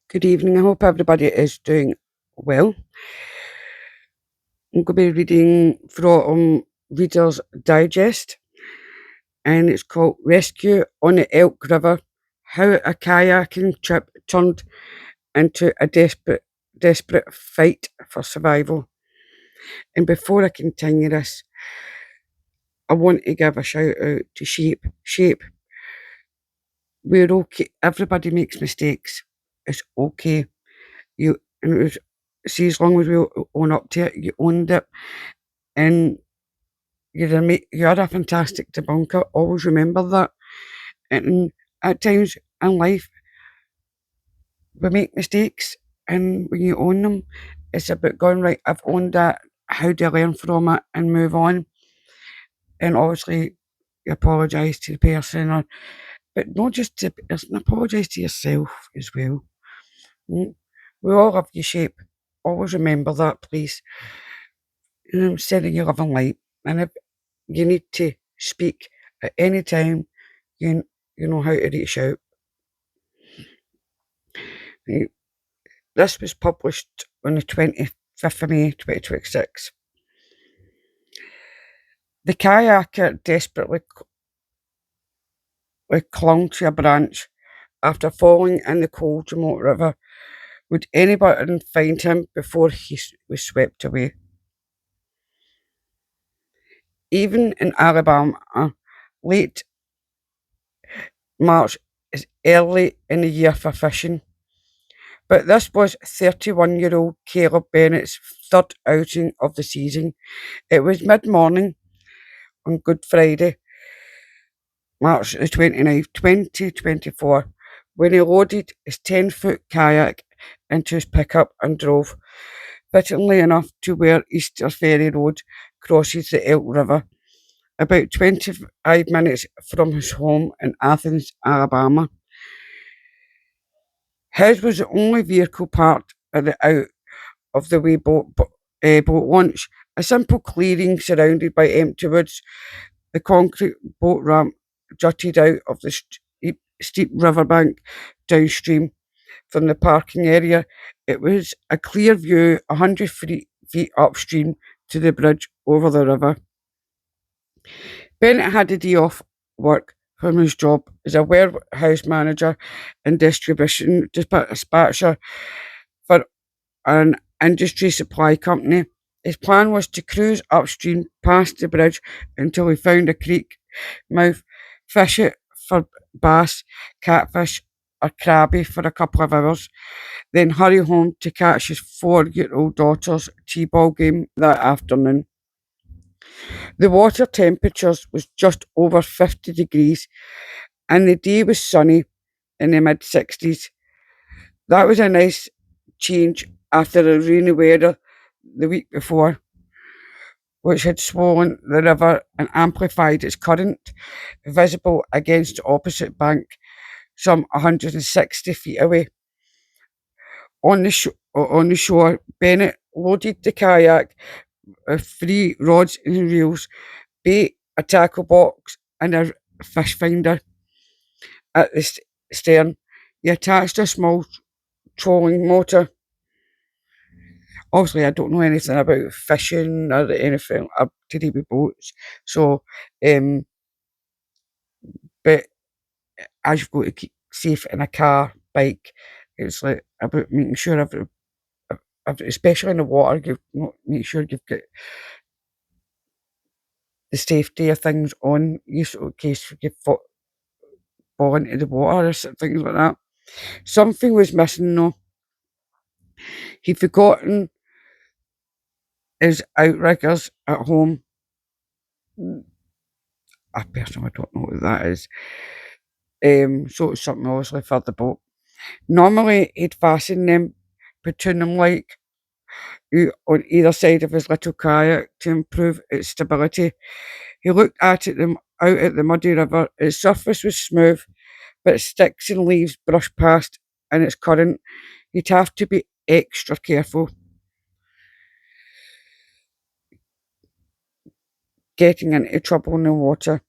Good evening. I hope everybody is doing well. I'm going to be reading from Reader's Digest, and it's called Rescue on the Elk River, How a Kayaking Trip Turned into a Desperate Fight for Survival. And before I continue this, I want to give a shout out to Shape. Shape, we're okay. Everybody makes mistakes. It's okay. And it was, see, as long as we own up to it, you owned it, and you're a fantastic debunker. Always remember that. And at times in life, we make mistakes, and when you own them, it's about going, right, I've owned that. How do I learn from it and move on? And obviously, you apologise to the person, but not just to the person, apologise to yourself as well. Mm. We all have your shape. Always remember that, please. Setting your living light. And if you need to speak at any time, you, you know how to reach out. This was published on the 25th of May 2026. The kayaker desperately clung to a branch after falling in the cold, remote river. Would anybody find him before he was swept away? Even in Alabama, late March is early in the year for fishing. But this was 31-year-old Caleb Bennett's third outing of the season. It was mid-morning on Good Friday, March the 29th, 2024, when he loaded his 10-foot kayak into his pickup and drove, fittingly enough, to where Easter Ferry Road crosses the Elk River, about 25 minutes from his home in Athens, Alabama. His was the only vehicle parked at the out of the way boat launch, a simple clearing surrounded by empty woods. The concrete boat ramp jutted out of the steep riverbank downstream from the parking area. It was a clear view 100 feet upstream to the bridge over the river. Bennett had a day off work from his job as a warehouse manager and distribution dispatcher for an industry supply company. His plan was to cruise upstream past the bridge until he found a creek mouth, fish it for bass, catfish, or crabbie for a couple of hours, then hurry home to catch his 4-year-old daughter's t-ball game that afternoon. The water temperatures was just over 50 degrees and the day was sunny in the mid-60s. That was a nice change after the rainy weather the week before, which had swollen the river and amplified its current, visible against the opposite bank, some 160 feet away. On the shore, Bennett loaded the kayak with 3 rods and reels, bait, a tackle box, and a fish finder. At the stern, he attached a small trolling motor. Obviously, I don't know anything about fishing or anything up to do with boats. So, but as you've got to keep safe in a car, bike, it's like about making sure especially in the water, make sure you've got the safety of things on you, so in case you fall into the water or things like that. Something was missing though. He'd forgotten his outriggers at home. I personally don't know what that is. So it's something obviously for the boat. Normally he'd fasten them, between them like on either side of his little kayak to improve its stability. He looked out at the muddy river. Its surface was smooth, but sticks and leaves brushed past in its current. He'd have to be extra careful getting into trouble in the water.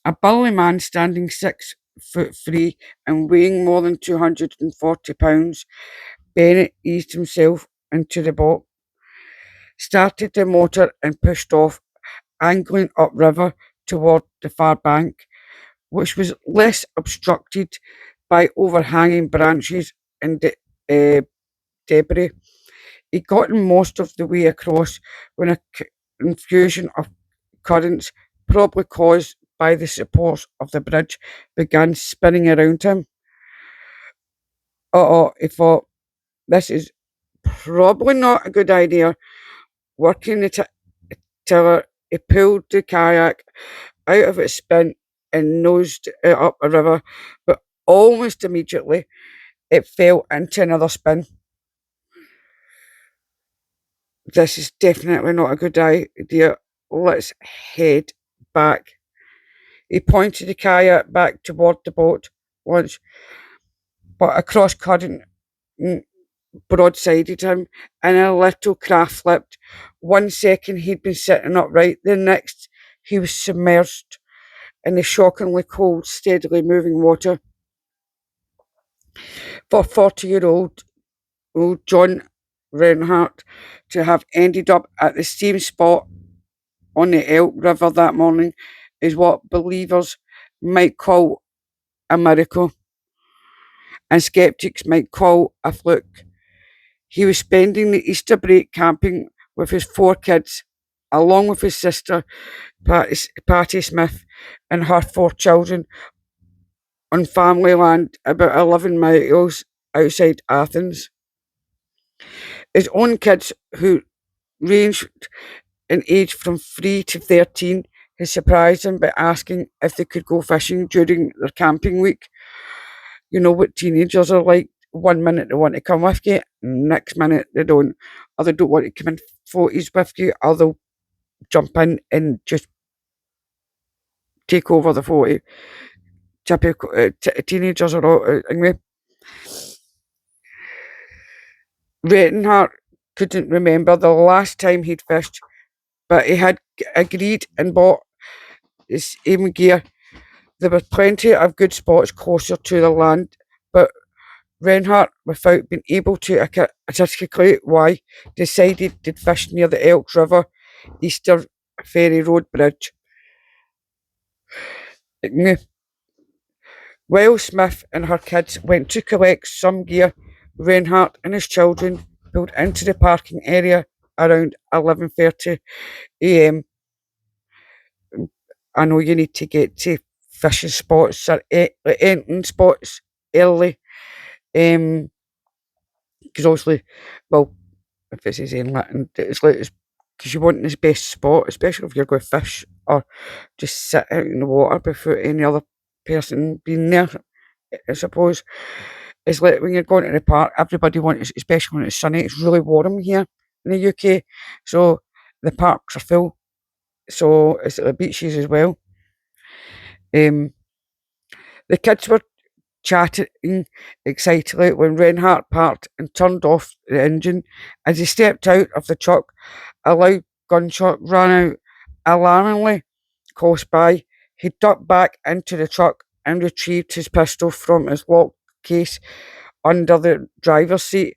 A burly man standing foot free and weighing more than 240 pounds, Bennett eased himself into the boat, started the motor, and pushed off, angling upriver toward the far bank, which was less obstructed by overhanging branches and debris. He got most of the way across when a confusion of currents, probably caused by the support of the bridge, began spinning around him. He thought, this is probably not a good idea. Working the tiller, he pulled the kayak out of its spin and nosed it up a river, but almost immediately it fell into another spin. This is definitely not a good idea. Let's head back. He pointed the kayak back toward the boat once, but a cross current broadsided him, and a little craft flipped. 1 second he'd been sitting upright, the next he was submerged in the shockingly cold, steadily moving water. For 40-year-old John Reinhardt to have ended up at the same spot on the Elk River that morning is what believers might call a miracle, and skeptics might call a fluke. He was spending the Easter break camping with his 4 kids, along with his sister, Patty Smith, and her 4 children, on family land about 11 miles outside Athens. His own kids, who ranged in age from 3 to 13, had surprised him by asking if they could go fishing during their camping week. You know what teenagers are like. 1 minute they want to come with you, next minute they don't. Or they don't want to come in floaties with you, or they'll jump in and just take over the floaty. Typical teenagers are all anyway. Reinhardt couldn't remember the last time he'd fished, but he had agreed and bought the same gear. There were plenty of good spots closer to the land, but Reinhardt, without being able to articulate why, decided to fish near the Elk River Easter Ferry Road Bridge. While Smith and her kids went to collect some gear, Reinhardt and his children pulled into the parking area around 11:30 a.m. I know you need to get to fishing spots or entering spots early, because obviously, well, if it's his inlet, and it's like because you want this best spot, especially if you're going to fish or just sit out in the water before any other person being there. I suppose it's like when you're going to the park, everybody wants, especially when it's sunny. It's really warm here in the UK, so the parks are full. So it's at the beaches as well. Um, the kids were chatting excitedly when Reinhardt parked and turned off the engine. As he stepped out of the truck, a loud gunshot rang out alarmingly close by. He ducked back into the truck and retrieved his pistol from its locked case under the driver's seat.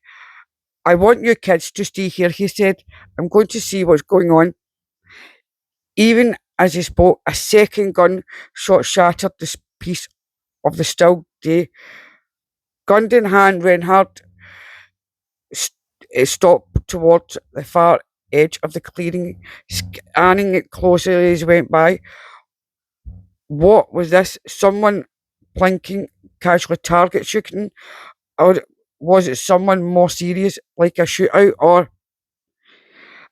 I want you kids to stay here, he said. I'm going to see what's going on. Even as he spoke, a second gun shot shattered the peace of the still day. Gun in hand, Reinhardt stopped towards the far edge of the clearing, scanning it closely as he went by. What was this? Someone plinking, casually target shooting? Or was it someone more serious, like a shootout? Or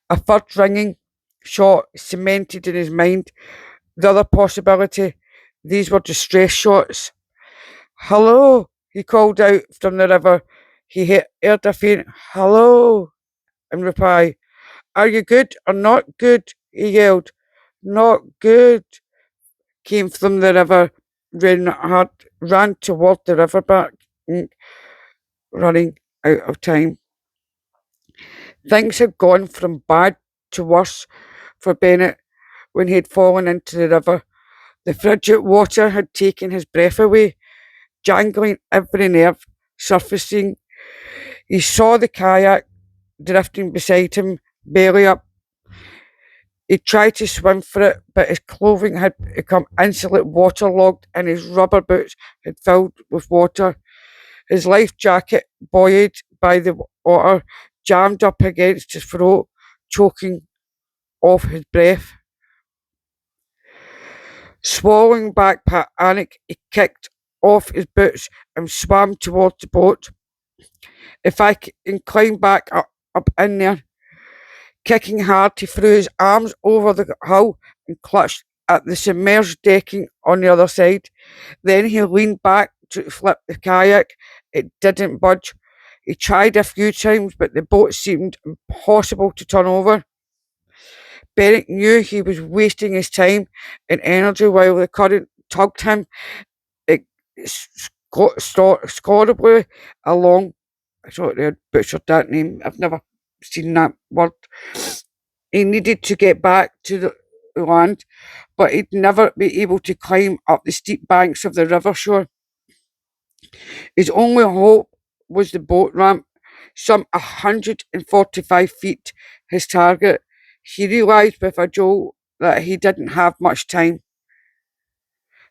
a third ringing shot cemented in his mind the other possibility. These were distress shots. Hello, he called out from the river. He heard a faint hello in reply. Are you good or not good? He yelled. Not good, came from the river. Reinhardt ran toward the riverbank, running out of time. Things had gone from bad to worse for Bennett when he had fallen into the river. The frigid water had taken his breath away, jangling every nerve, surfacing. He saw the kayak drifting beside him, belly up. He tried to swim for it, but his clothing had become instantly waterlogged and his rubber boots had filled with water. His life jacket, buoyed by the water, jammed up against his throat, choking off his breath. Swallowing back panic, he kicked off his boots and swam towards the boat. If I can climb back up in there, kicking hard, he threw his arms over the hull and clutched at the submerged decking on the other side. Then he leaned back to flip the kayak. It didn't budge. He tried a few times, but the boat seemed impossible to turn over. Bennett knew he was wasting his time and energy while the current tugged him scorably along. I thought they had butchered that name. I've never seen that word. He needed to get back to the land, but he'd never be able to climb up the steep banks of the river shore. His only hope was the boat ramp, some 145 feet his target. He realised with a jolt that he didn't have much time.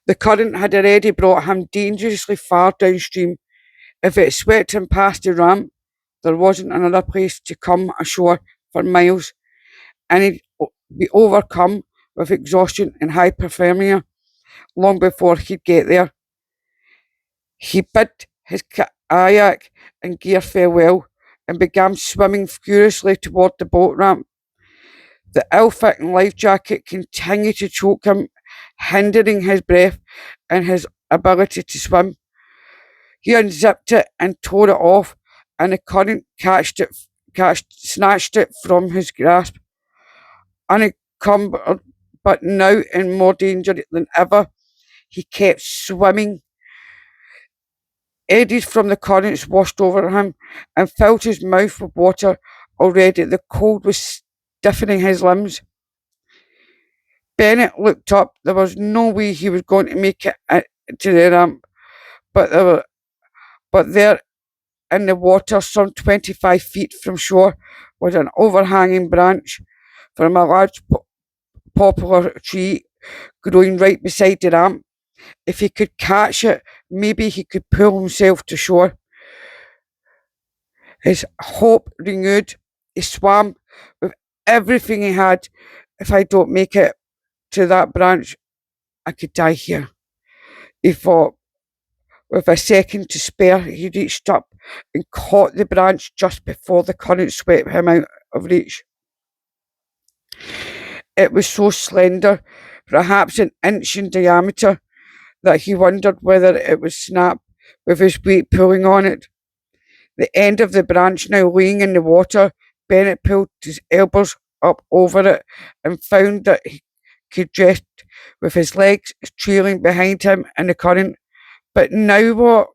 The current had already brought him dangerously far downstream. If it swept him past the ramp, there wasn't another place to come ashore for miles, and he'd be overcome with exhaustion and hypothermia long before he'd get there. He bid his kayak and gear farewell and began swimming furiously toward the boat ramp. The ill-fitting life jacket continued to choke him, hindering his breath and his ability to swim. He unzipped it and tore it off, and the current snatched it from his grasp. Unencumbered, but now in more danger than ever, he kept swimming. Eddies from the currents washed over him and filled his mouth with water. Already the cold was stiffening his limbs. Bennett looked up. There was no way he was going to make it to the ramp, but there in the water, some 25 feet from shore, was an overhanging branch from a large poplar tree growing right beside the ramp. If he could catch it, maybe he could pull himself to shore. His hope renewed. He swam with everything he had. If I don't make it to that branch, I could die here. He thought. With a second to spare, he reached up and caught the branch just before the current swept him out of reach. It was so slender, perhaps an inch in diameter, that he wondered whether it would snap with his weight pulling on it. The end of the branch now laying in the water, Bennett pulled his elbows up over it and found that he could rest with his legs trailing behind him in the current. But now what?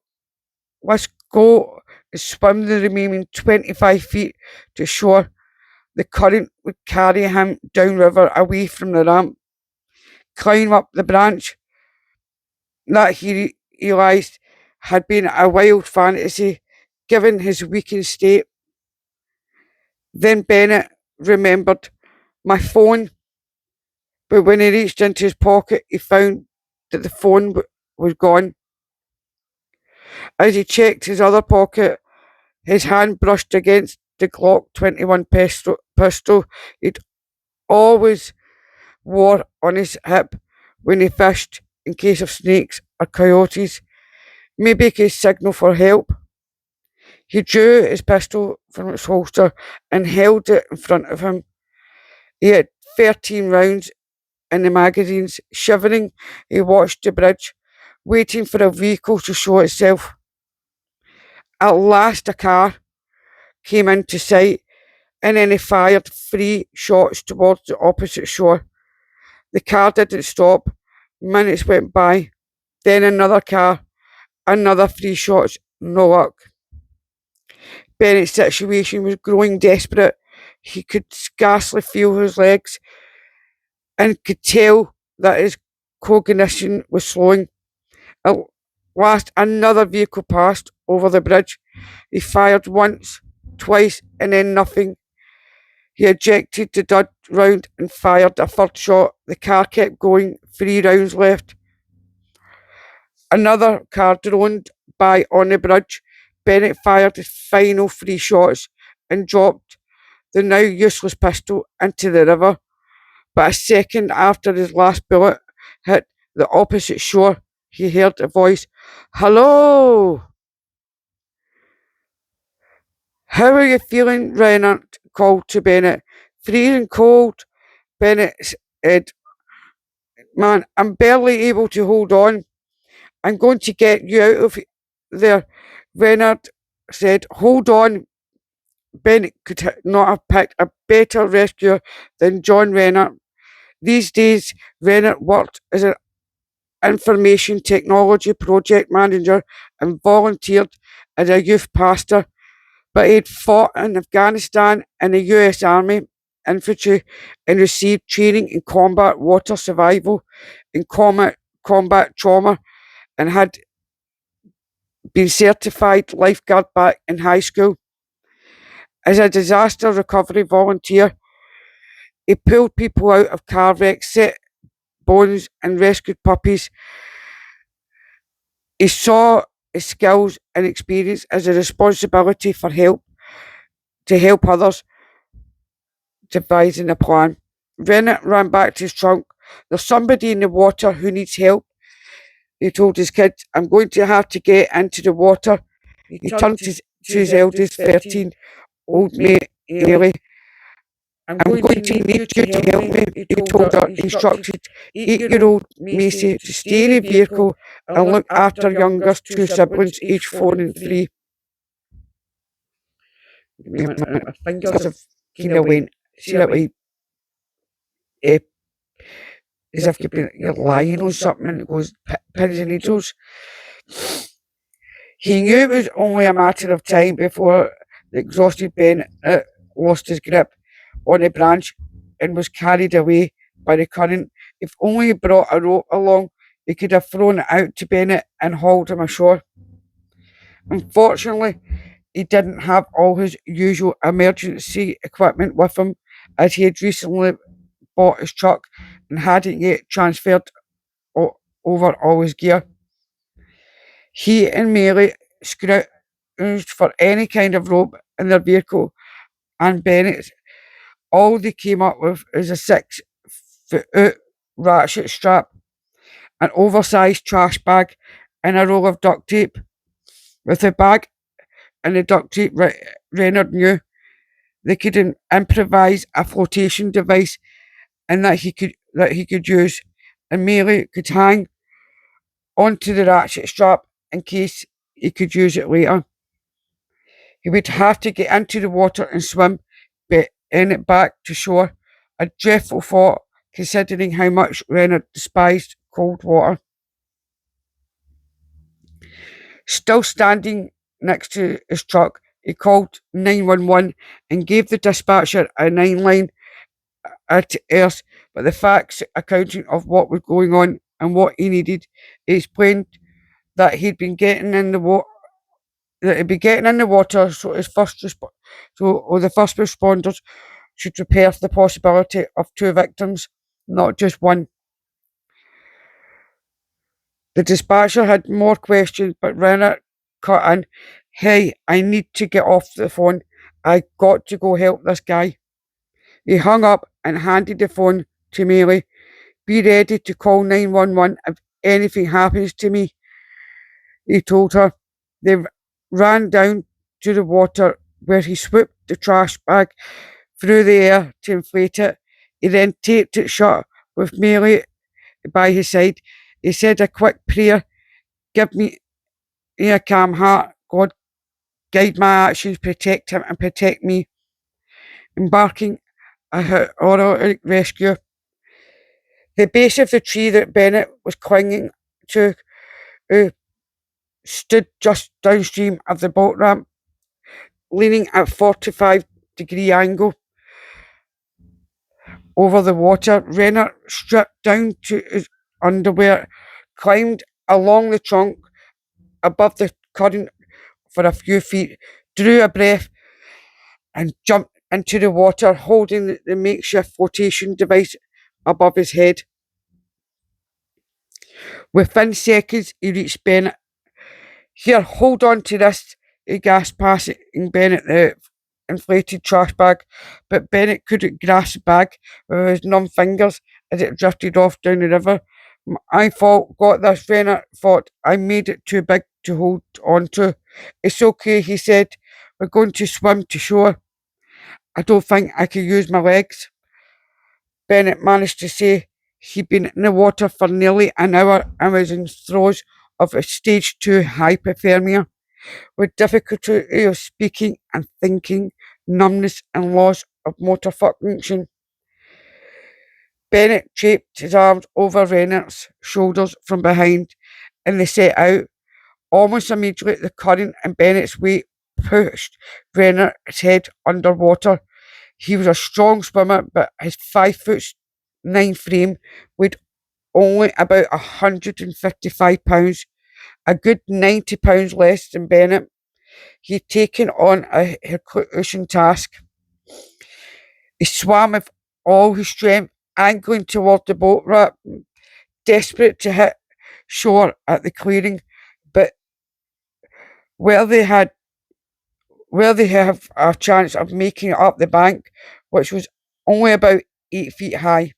Let's go and swim the remaining 25 feet to shore. The current would carry him downriver away from the ramp. Climb up the branch. That he realised had been a wild fantasy, given his weakened state. Then Bennett remembered my phone, but when he reached into his pocket, he found that the phone was gone. As he checked his other pocket, his hand brushed against the Glock 21 pistol he'd always wore on his hip when he fished in case of snakes or coyotes. Maybe he could signal for help. He drew his pistol from its holster and held it in front of him. He had 13 rounds in the magazines. Shivering, he watched the bridge, waiting for a vehicle to show itself. At last a car came into sight, and then he fired 3 shots towards the opposite shore. The car didn't stop. Minutes went by. Then another car, another 3 shots, no luck. Bennett's situation was growing desperate. He could scarcely feel his legs and could tell that his cognition was slowing. At last, another vehicle passed over the bridge. He fired once, twice, and then nothing. He ejected the dud round and fired a third shot. The car kept going, 3 rounds left. Another car droned by on the bridge. Bennett fired his final 3 shots and dropped the now useless pistol into the river. But a second after his last bullet hit the opposite shore, he heard a voice. "Hello! How are you feeling?" Reinhardt called to Bennett. "Freezing cold," Bennett said. "Man, I'm barely able to hold on. I'm going to get you out of there," Reinhardt said. "Hold on." Bennett could not have picked a better rescuer than John Reinhardt. These days, Reinhardt worked as an information technology project manager and volunteered as a youth pastor, but he'd fought in Afghanistan in the US Army infantry and received training in combat water survival and combat trauma, and had been certified lifeguard back in high school. As a disaster recovery volunteer, he pulled people out of car wrecks, set bones, and rescued puppies. He saw his skills and experience as a responsibility to help others, devising a plan. Rennet ran back to his trunk. "There's somebody in the water who needs help," he told his kids. "I'm going to have to get into the water." He turned to his eldest 13-old mate, Ailey. "I'm going to need you to help me," he told her, instructed 8-year-old Macy to stay in the vehicle and look after younger 2 siblings, aged 4 and 3. My fingers have kind of went, see that way, as if you're lying on something and it goes pins and needles. He knew it was only a matter of time before the exhausted Ben lost his grip on the branch and was carried away by the current. If only he brought a rope along, he could have thrown it out to Bennett and hauled him ashore. Unfortunately, he didn't have all his usual emergency equipment with him, as he had recently bought his truck and hadn't yet transferred over all his gear. He and Mary scrounged for any kind of rope in their vehicle, and Bennett, all they came up with is a 6-foot ratchet strap, an oversized trash bag, and a roll of duct tape. With the bag and the duct tape, Reynard knew they could improvise a flotation device, and that he could use, and Mary could hang onto the ratchet strap in case he could use it later. He would have to get into the water and swim Bennett back to shore, a dreadful thought considering how much Reynard despised cold water. Still standing next to his truck, he called 911 and gave the dispatcher a 9-line at Earth, but the facts accounting of what was going on and what he needed. He explained that he'd be getting in the water, so the first responders should prepare for the possibility of 2 victims, not just one. The dispatcher had more questions, but Renner cut in. "Hey, I need to get off the phone. I got to go help this guy." He hung up and handed the phone to Mary. "Be ready to call 911 if anything happens to me," he told her. They ran down to the water, where he swooped the trash bag through the air to inflate it. He then taped it shut with Mary by his side. He said a quick prayer. "Give me a calm heart. God, guide my actions, protect him and protect me." Embarking a heroic rescue. The base of the tree that Bennett was clinging to stood just downstream of the boat ramp, leaning at 45-degree angle over the water. Renner stripped down to his underwear, climbed along the trunk above the current for a few feet, drew a breath, and jumped into the water, holding the makeshift flotation device above his head. Within seconds, he reached Bennett. "Here, hold on to this," he gasped, passing Bennett the inflated trash bag, but Bennett couldn't grasp the bag with his numb fingers as it drifted off down the river. "My fault, got this," Bennett thought. "I made it too big to hold on to." "It's okay," he said. "We're going to swim to shore." "I don't think I can use my legs," Bennett managed to say. He'd been in the water for nearly an hour and was in throes of a stage 2 hypothermia, with difficulty of speaking and thinking, numbness, and loss of motor function. Bennett draped his arms over Rennert's shoulders from behind, and they set out. Almost immediately, the current and Bennett's weight pushed Rennert's head underwater. He was a strong swimmer, but his 5'9" frame weighed only about 155 pounds, a good 90 pounds less than Bennett. He'd taken on a Herculean task. He swam with all his strength, angling toward the boat ramp, desperate to hit shore at the clearing, but where they had where they have a chance of making it up the bank, which was only about 8 feet high.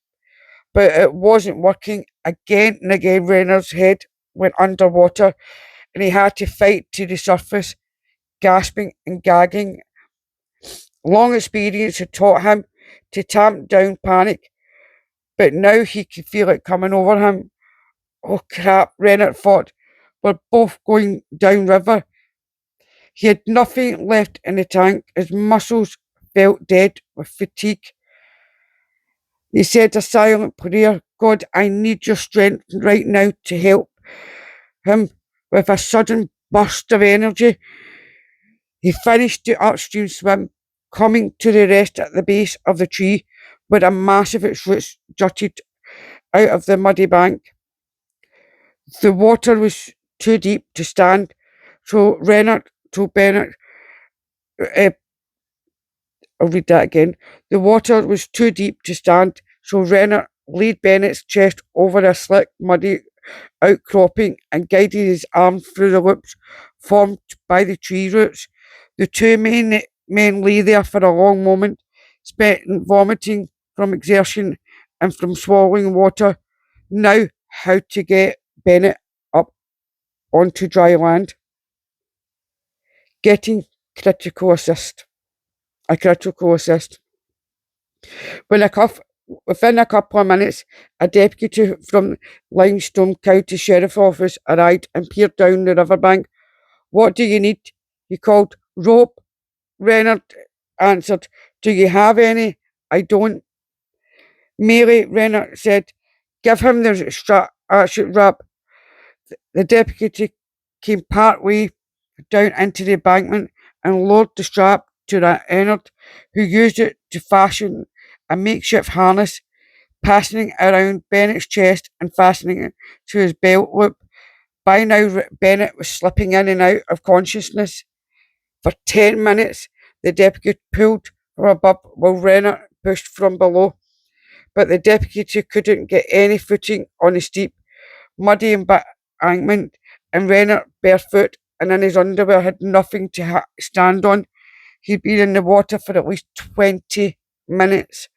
But it wasn't working. Again and again, Renner's head went underwater, and he had to fight to the surface, gasping and gagging. Long experience had taught him to tamp down panic, but now he could feel it coming over him. "Oh crap," Renner thought. "We're both going down river." He had nothing left in the tank. His muscles felt dead with fatigue. He said a silent prayer. "God, I need your strength right now," to help him. With a sudden burst of energy, he finished the upstream swim, coming to the rest at the base of the tree where a massive its roots jutted out of the muddy bank. The water was too deep to stand, so Renner told Bennett, uh, I'll read that again. The water was too deep to stand, so Renner laid Bennett's chest over a slick, muddy outcropping and guided his arm through the loops formed by the tree roots. The two men lay there for a long moment, spent vomiting from exertion and from swallowing water. Now, how to get Bennett up onto dry land? Getting critical assist. A critical assist. When a cuff, Within a couple of minutes, a deputy from Limestone County Sheriff Office arrived and peered down the riverbank. "What do you need?" he called. "Rope," Renard answered. "Do you have any?" "I don't." "Melee," Renard said. "Give him the strap." The deputy came part way down into the embankment and lowered the strap to Renard, who used it to fashion a makeshift harness, passing it around Bennett's chest and fastening it to his belt loop. By now, Bennett was slipping in and out of consciousness. For 10 minutes, the deputy pulled from above while Renner pushed from below, but the deputy couldn't get any footing on the steep, muddy embankment, and Renner, barefoot and in his underwear, had nothing to stand on. He'd been in the water for at least 20 minutes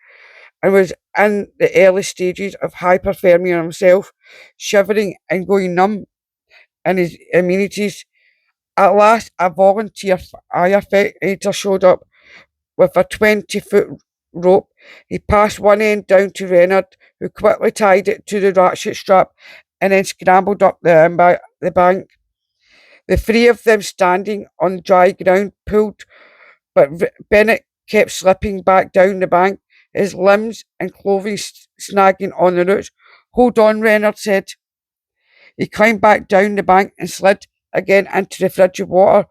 and was in the early stages of hypothermia himself, shivering and going numb in his amenities. At last, a volunteer firefighter showed up with a 20-foot rope. He passed one end down to Reynard, who quickly tied it to the ratchet strap and then scrambled up the bank. The three of them, standing on dry ground, pulled, but Bennett kept slipping back down the bank, his limbs and clothing snagging on the roots. "Hold on," Reynard said. He climbed back down the bank and slid again into the frigid water.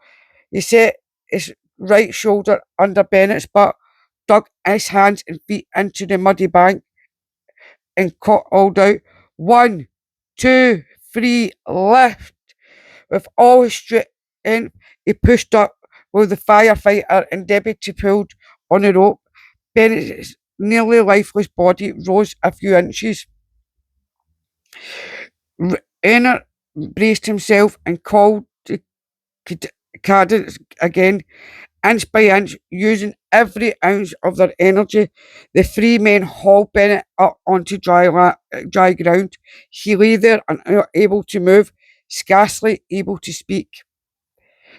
He set his right shoulder under Bennett's butt, dug his hands and feet into the muddy bank, and called out, "One!" 2, 3, lift. With all his strength, he pushed up while the firefighter and deputy pulled on the rope. Bennett's nearly lifeless body rose a few inches. Renner braced himself and called the cadets again, inch by inch, using every ounce of their energy. The three men hauled Bennett up onto dry ground. He lay there unable to move, scarcely able to speak.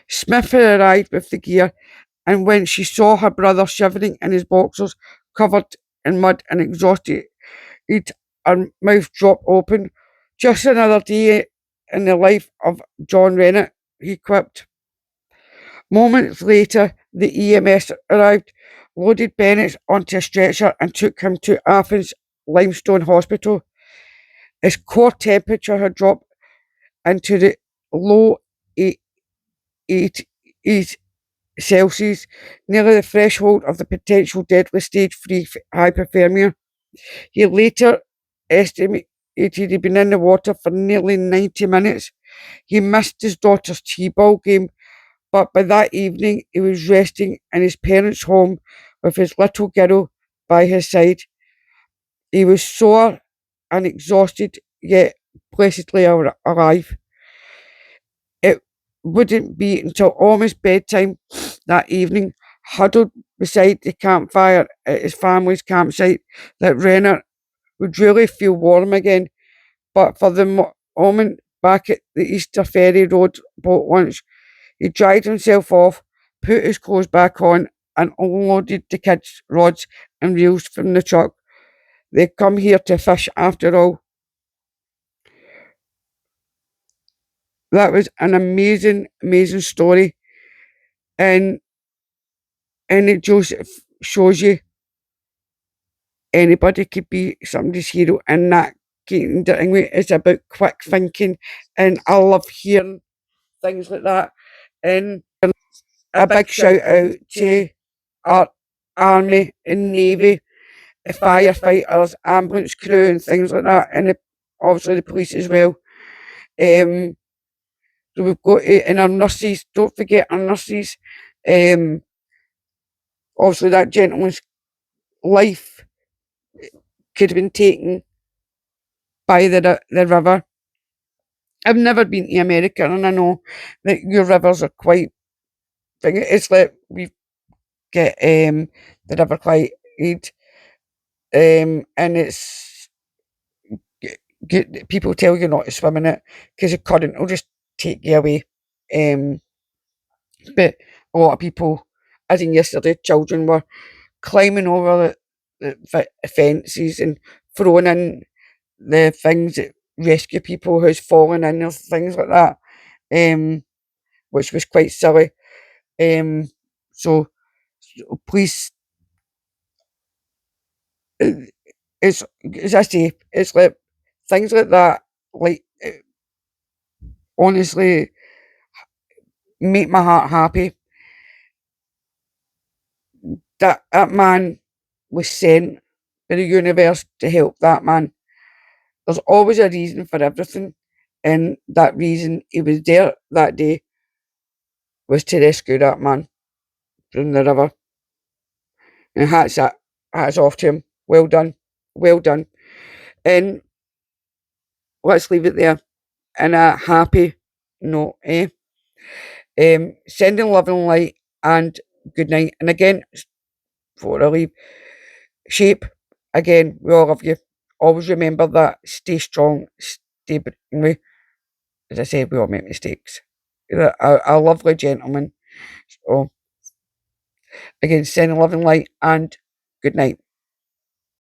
Smith had arrived with the gear, and when she saw her brother shivering in his boxers, covered in mud and exhausted, her mouth dropped open. Just another day in the life of John Rennet, he quipped. Moments later, the EMS arrived, loaded Bennett onto a stretcher, and took him to Athens Limestone Hospital. His core temperature had dropped into the low 80s Celsius, nearly the threshold of the potential deadly stage 3 hypothermia. He later estimated he'd been in the water for nearly 90 minutes. He missed his daughter's T-ball game, but by that evening he was resting in his parents' home with his little girl by his side. He was sore and exhausted, yet blessedly alive. It wouldn't be until almost bedtime that evening, huddled beside the campfire at his family's campsite, that Renner would really feel warm again. But for the moment back at the Easter Ferry Road boat launch, he dried himself off, put his clothes back on, and unloaded the kids' rods and reels from the truck. They come here to fish after all. That was an amazing, amazing story. And it just shows you anybody could be somebody's hero, and that kind of thing is about quick thinking. And I love hearing things like that. And a big shout out to our army and navy, the firefighters, ambulance crew, and things like that, and obviously the police as well. So we've got and our nurses. Don't forget our nurses. Um, Obviously that gentleman's life could have been taken by the river. I've never been to America, and I know that your rivers are quite big. It's like we get the River Clyde, and it's people tell you not to swim in it because the current will just take you away. Um, but a lot of people, as in yesterday, children were climbing over the fences and throwing in the things that rescue people who's fallen in or things like that, which was quite silly. Um, so please, uh, it's as I say, it's like things like that, like honestly, make my heart happy. That man was sent by the universe to help that man. There's always a reason for everything, and that reason he was there that day was to rescue that man from the river. And hats off to him. Well done, well done. And let's leave it there in a happy note. Sending love and light and good night. And again, before I leave, Shape, again, we all love you. Always remember that. Stay strong. Stay. As I said, we all make mistakes. You're a lovely gentleman. So, again, sending love and light and good night.